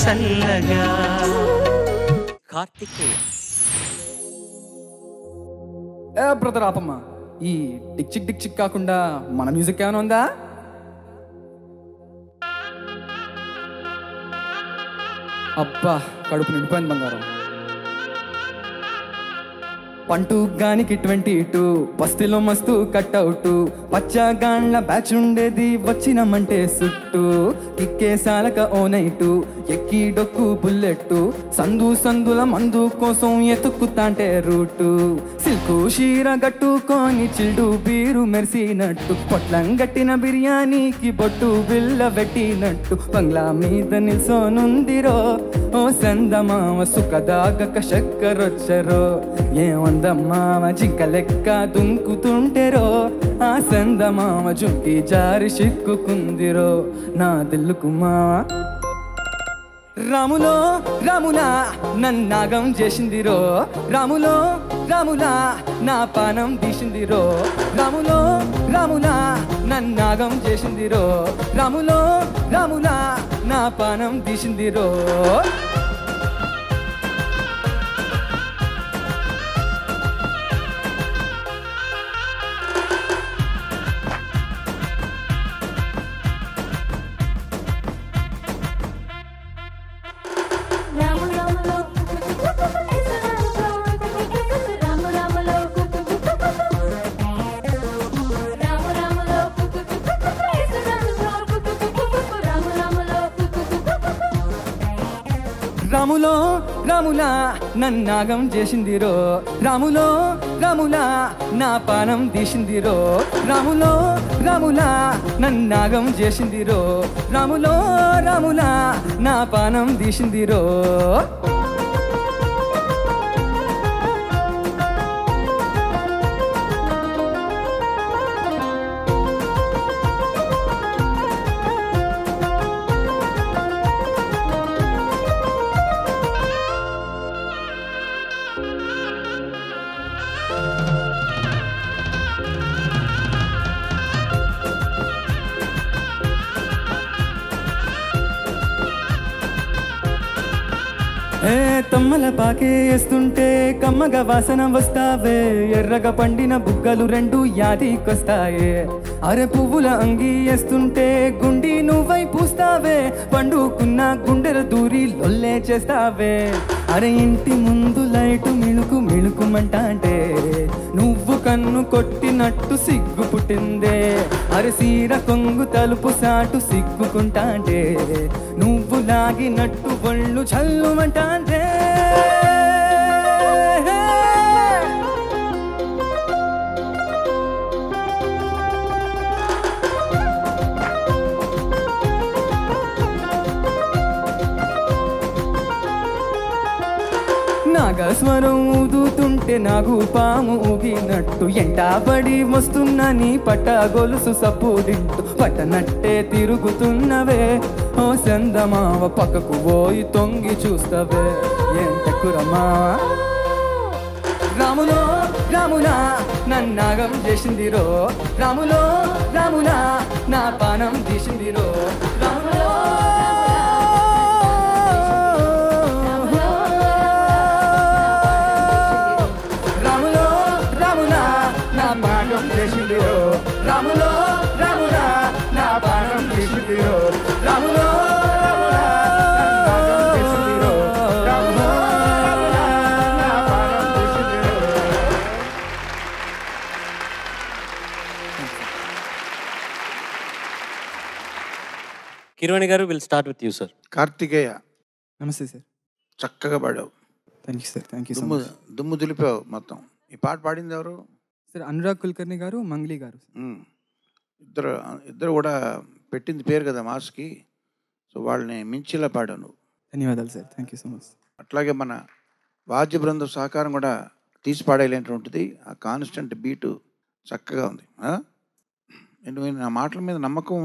చల్లగా. కార్తికేయ బ్రదర్ ఆపమ్మా. ఈ డిక్ చిక్ కాకుండా మన మ్యూజిక్ ఏమైనా ఉందా? అబ్బా కడుపు నిండిపోయింది బంగారం. పంటూ గానికి 22 బస్తీలో మస్తు కట్అవుట్ పచ్చగాండ్ల బ్యాచ్ ఉండేది వచ్చినమంటే సుట్టు కిక్కేసాలక ఓ నైటు ఎక్కి డొక్కు బుల్లెట్టు సందుల మందు కోసం ఎతుక్కుతాంటే రూటు సిల్కు షీర గట్టుకొని చిల్డు బీరు మెరిసినట్టు పొట్లం గట్టిన బిర్యానీకి బొట్టు బిల్ల పెట్టినట్టు బంగ్లా మీద నిల్సోనుందిరో ఓ సందమామ సుఖదాగక చక్కరొచ్చరో ఏమందమ్మామ జింక లెక్క దుంకుతుంటేరో ఆ సందమామ జుంకి జారి చిక్కుకుందిరో నా దిల్లుకు మామ. రాములో రాములా నన్నాగం చేసిందిరో రాములో రాములా నా పానం తీసిందిరో రాములో రాములా నన్నాగం చేసిందిరో రాములో రాములా నా పానం తీసిందిరో. రాములో రాములా నన్నాగం చేసిందిరో రాములో రాములా నా పానం తీసిందిరో రాములో రాములా నన్నాగం చేసిందిరో రాములో రాములా నా పానం తీసిందిరో. తమ్మల పాకే వేస్తుంటే కమ్మగ వాసన వస్తావే ఎర్రగా పండిన బుగ్గలు 2 యాదికొస్తాయే అరే పువ్వుల అంగి వేస్తుంటే గుండి నువ్వై పూస్తావే పండుకున్న గుండెల దూరి లొల్లే చేస్తావే అరే ఇంటి ముందు లైటు మిణుకు మిణుకుమంటే నువ్వు కన్ను కొట్టినట్టు సిగ్గు పుట్టిందే అరే సీర కొంగు తలుపు సాటు సిగ్గుకుంటాంటే నువ్వు లాగినట్టు ఒళ్ళు చల్లుమంటాంటే నాగస్వరం ఊదుతుంటే నాగు పాము ఊగినట్టు ఎంటాబడి వస్తున్న నీ పట్ట గొలుసు సప్పుడింటూ పట్టనట్టే తిరుగుతున్నవే ఓ సందమావ పక్కకు పోయి తొంగి చూస్తావే ఎంతకురమా. రాములో రాములా నన్నాగం చేసిందిరో రాములో రాములా నా పానం తీసిందిరో రాములో రాములో రాములా నా పానం తీసిందిరో రాములో రాములా తీసిందిరో రాములో నా పానం తీసిందిరో. Keeravani garu will start with you sir. Karthikeya namaste sir. చక్కగా పాడావు. Thank you sir. Thank you so much. దుమ్ము దులిపావు మొత్తం. ఈ పాట పాడింది ఎవరు? సార్ అనురాగ్ కుల్కర్ణి గారు, మంగ్లీ గారు. ఇద్దరు కూడా పెట్టింది పేరు కదా మాస్కి. సో వాళ్ళని మించిలా పాడాను. ధన్యవాదాలు sir. Thank you so much. అట్లాగే మన వాద్య బృందం సహకారం కూడా తీసి పాడేలాంటి ఆ కాన్స్టెంట్ బీటు చక్కగా ఉంది. నువ్వు నా మాటల మీద నమ్మకం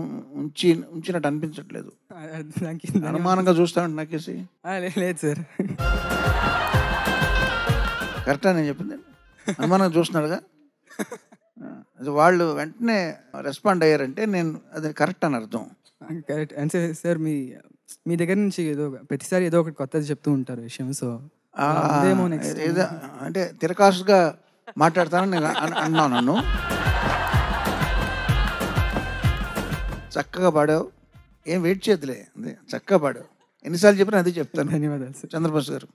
ఉంచినట్టు అనిపించట్లేదు. అనుమానంగా చూస్తానంటే నాకేసి. లేదు సార్, కరెక్టా నేను చెప్పింది? అనుమానంగా చూస్తున్నాడుగా. వాళ్ళు వెంటనే రెస్పాండ్ అయ్యారంటే నేను అది కరెక్ట్ అని అర్థం. కరెక్ట్ అంటే సార్ మీ మీ దగ్గర నుంచి ప్రతిసారి ఏదో ఒకటి కొత్తది చెప్తూ ఉంటారు విషయం. సో ఆ, అదేమో నెక్స్ట్ ఏదో అంటే తిరకాసుగా మాట్లాడతానని నేను అన్నాను. నన్ను చక్కగా పాడావు, ఏం వెయిట్ చేయదులే, అదే చక్కగా పాడావు. ఎన్నిసార్లు చెప్పినా అదే చెప్తాను. ధన్యవాదాలు సార్. చంద్రబోస్ గారు.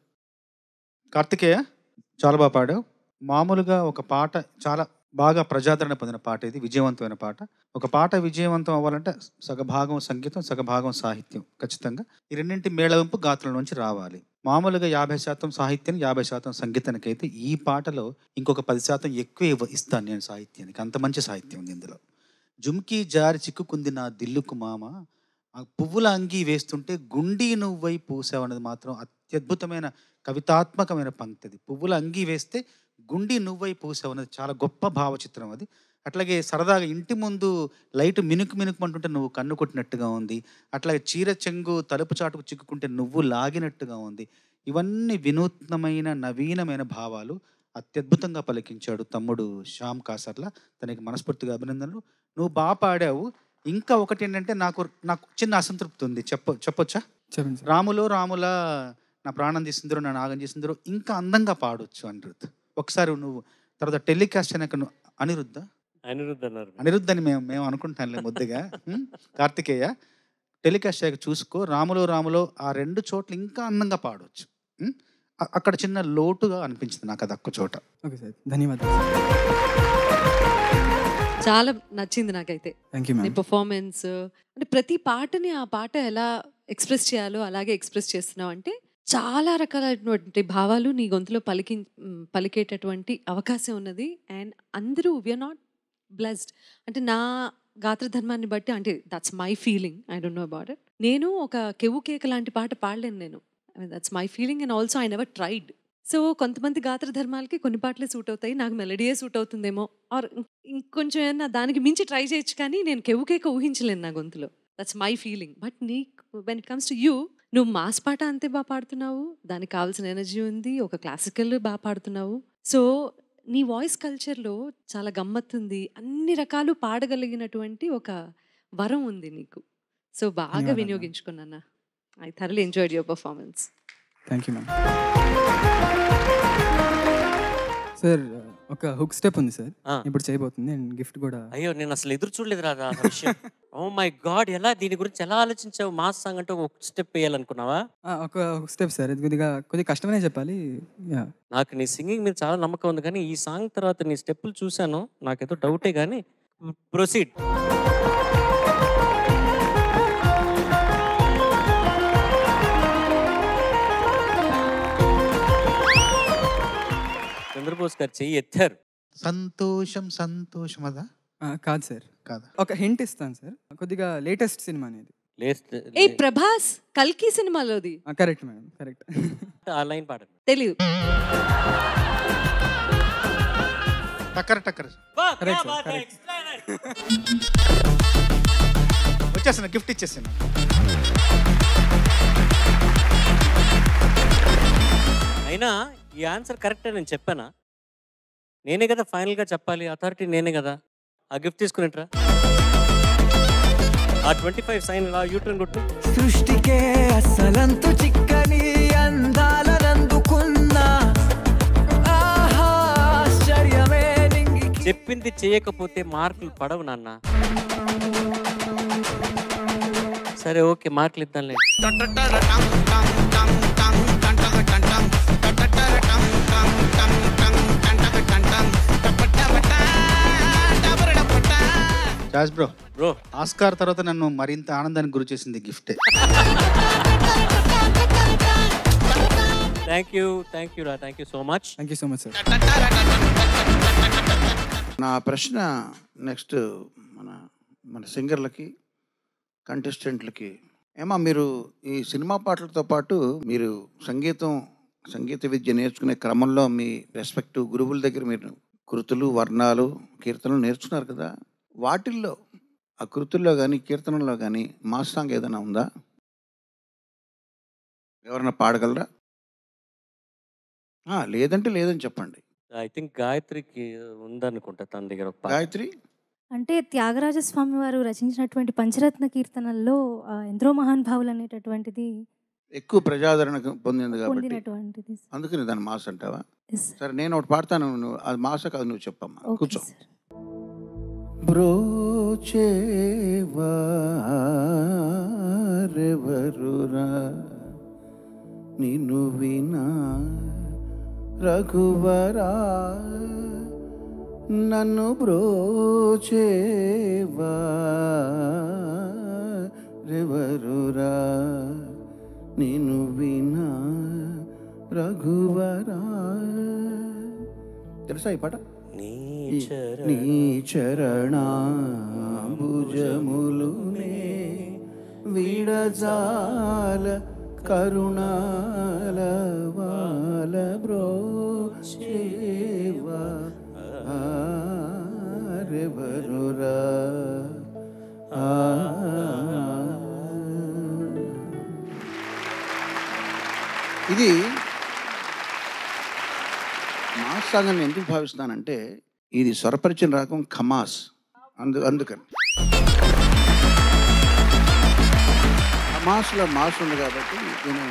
కార్తికేయ చాలా బాగా పాడావు. మామూలుగా ఒక పాట చాలా బాగా ప్రజాదరణ పొందిన పాట, ఇది విజయవంతమైన పాట. ఒక పాట విజయవంతం అవ్వాలంటే సగభాగం సంగీతం, సగభాగం సాహిత్యం ఖచ్చితంగా. ఈ రెండింటి మేళవింపు గాత్రం నుంచి రావాలి. మామూలుగా 50% సాహిత్యం, 50% సంగీతానికి అయితే ఈ పాటలో ఇంకొక 10% ఎక్కువ ఇస్తాను నేను సాహిత్యానికి. అంత మంచి సాహిత్యం ఉంది ఇందులో. జుమ్కీ జారి చిక్కుకుంది నా దిల్లుకు మామ, ఆ పువ్వుల అంగీ వేస్తుంటే గుండీ నువ్వై పూసావు అనేది మాత్రం అత్యద్భుతమైన కవితాత్మకమైన పంక్తి. అది పువ్వుల అంగీ వేస్తే గుండీ నువ్వై పూసావు అనేది చాలా గొప్ప భావచిత్రం అది. అట్లాగే సరదాగా ఇంటి ముందు లైట్ మినుకు మినుకుమంటుంటే నువ్వు కన్ను కొట్టినట్టుగా ఉంది. అట్లాగే చీర చెంగు తలుపు చాటుకు చిక్కుకుంటే నువ్వు లాగినట్టుగా ఉంది. ఇవన్నీ వినూత్నమైన నవీనమైన భావాలు అత్యద్భుతంగా పలికించాడు తమ్ముడు శ్యామ్ కాసర్ల. తనకి మనస్ఫూర్తిగా అభినందనలు. నువ్వు బాగా పాడావు. ఇంకా ఒకటి ఏంటంటే నాకు చిన్న అసంతృప్తి ఉంది. చెప్పొచ్చా? చెప్పండి సార్. రాములో రాముల నా ప్రాణం తీసిందరో నా నాగం చేసిందరో ఇంకా అందంగా పాడొచ్చు అనిరుద్ధ్. ఒకసారి నువ్వు తర్వాత టెలికాస్ట్ అయినాక అనిరుద్ధ అనిరుద్ధ్ అని మేము అనుకుంటానులే ముద్దుగా. కార్తికేయ టెలికాస్ట్ అయ్యాక చూసుకో, రాములో రాములో ఆ 2 చోట్ల ఇంకా అందంగా పాడవచ్చు. అక్కడ చిన్న లోటుగా అనిపించింది నాకు అది ఒక్క చోట. ఓకే సార్, ధన్యవాదాలు. చాలా నచ్చింది నాకైతే థ్యాంక్ యూ నీ మ్యామ్. పర్ఫార్మెన్స్. అంటే ప్రతి పాటని ఆ పాట ఎలా ఎక్స్ప్రెస్ చేయాలో అలాగే ఎక్స్ప్రెస్ చేస్తున్నావు. అంటే చాలా రకాలైనటువంటి భావాలు నీ గొంతులో పలికేటటువంటి అవకాశం ఉన్నది. అండ్ అందరూ వీఆర్ నాట్ బ్లెస్డ్. అంటే నా గాత్ర ధర్మాన్ని బట్టి, అంటే that's my feeling, I don't know about it. నేను ఒక కెవ్వు కేక లాంటి పాట పాడలేను నేను. That's my feeling and also I never tried. So కొంతమంది గాత్ర ధర్మాలకి కొన్ని పాటలే సూట్ అవుతాయి, నాకు మెలడీయే సూట్ అవుతుందేమో, ఆర్ ఇంకొంచెం ఏమన్నా దానికి మించి ట్రై చేయొచ్చు. కానీ నేను కెవ్వు కేక ఊహించలేను నా గొంతులో. That's my feeling. But when it comes to you, నువ్వు మాస్ పాట అంతే బాగా పాడుతున్నావు, దానికి కావాల్సిన ఎనర్జీ ఉంది, ఒక క్లాసికల్ బాగా పాడుతున్నావు. సో నీ వాయిస్ కల్చర్లో చాలా గమ్మత్తుంది, అన్ని రకాలు పాడగలిగినటువంటి ఒక వరం ఉంది నీకు. సో బాగా ధన్యవాదాలు. వినియోగించుకున్నా. I thoroughly enjoyed your performance. Thank you ma'am. Sir ఒక హుక్ స్టెప్ ఉంది సార్, ఇప్పుడు చేయబోతుంది. అండ్ గిఫ్ట్ కూడా. అయ్యో, నేను అసలు ఎదురు చూడలేదు రా ఆ విషయం. ఓ మై గాడ్, ఎలా దీని గురించి ఎలా ఆలోచించావు? మాస్ సాంగ్ అంటే ఒక స్టెప్ వేయాలనుకున్నావా? ఒక హుక్ స్టెప్ సార్, ఇది కొద్దిగా కష్టమనే చెప్పాలి. యా, నాకు నీ సింగింగ్ మీద చాలా నమ్మకం ఉంది, కానీ ఈ సాంగ్ తర్వాత నీ స్టెప్పులు చూశాను, నాకేదో డౌటే. కానీ ప్రొసీడ్. చంద్రబోస్ గారు చెయ్యి ఎత్తారు. సంతోషం సంతోషం అదా? కాదు సార్, కాదా? ఒక హింట్ ఇస్తాను సార్. కొద్దిగా లేటెస్ట్ సినిమా అనేది. ఏ ప్రభాస్ కల్కి సినిమాలోది. Correct madam, correct. ఆ లైన్ పాడండి. తెలీదు. టక్కర టక్కర Correct, sir, correct. వచ్చేసాను, గిఫ్ట్ ఇచ్చేసాను. అయినా ఈ ఆన్సర్ కరెక్టే నేను చెప్పానా? నేనే కదా ఫైనల్ గా చెప్పాలి, అథారిటీ నేనే కదా. ఆ గిఫ్ట్ తీసుకునేట్రా. ఆ 25 సైన్ ఇలా యూటర్న్ కొట్టు. సృష్టికే అసలంతు చిక్కని అందాలనందుకున్న ఆశ్చర్యమే నింగికి. చెప్పింది చేయకపోతే మార్కులు పడవు నాన్న. సరే ఓకే, మార్కులు ఇద్దాంలే. రాజ్ బ్రో, బ్రో, ఆస్కార్ తర్వాత నన్ను మరింత ఆనందానికి గురి చేసింది గిఫ్టే. థ్యాంక్ యూ రా, thank you so much. Thank you so much sir. నా ప్రశ్న నెక్స్ట్ మన సింగర్లకి, కంటెస్టెంట్లకి. ఏమా, మీరు ఈ సినిమా పాటలతో పాటు మీరు సంగీత విద్య నేర్చుకునే క్రమంలో మీ రెస్పెక్టివ్ గురువుల దగ్గర మీరు కృతులు, వర్ణాలు, కీర్తనలు నేర్చుకున్నారు కదా. వాటిల్లో, ఆ కృతుల్లో కానీ కీర్తనల్లో కానీ మాస్ సాంగ్ ఏదైనా ఉందా? ఎవరైనా పాడగలరా? లేదంటే లేదని చెప్పండి. ఐ థింక్ గాయత్రికి ఉందనుకుంటా తన దగ్గర ఒక పాట. గాయత్రి అంటే త్యాగరాజస్వామి వారు రచించినటువంటి పంచరత్న కీర్తనల్లో ఎందరో మహానుభావులు అనేటటువంటిది ఎక్కువ ప్రజాదరణ పొందింది కాబట్టి పొందినటువంటిది. అందుకని దాన్ని మాస్ అంటావా? Yes, sir. సరే నేను ఒకటి పాడతాను, నువ్వు అది మాస కాదు నువ్వు చెప్పమ్మా. Okay, కూర్చో. sir. బ్రోచేవారెవరురా నిన్ను వినా రఘువరా, నన్ను బ్రోచేవారెవరురా నిన్ను వినా రఘువరా. తెలుసా ఈ పాట? నీ చరణాంబుజములునే విడజాల కరుణాల వాల బ్రోచేవా రెవరురా. ఇది మాస్ సాంగ్ అని ఎందుకు భావిస్తున్నానంటే ఇది స్వరపరిచిన రాగం ఖమాస్, అందుకని ఖమాస్లో మాస్ ఉంది కాబట్టి నేను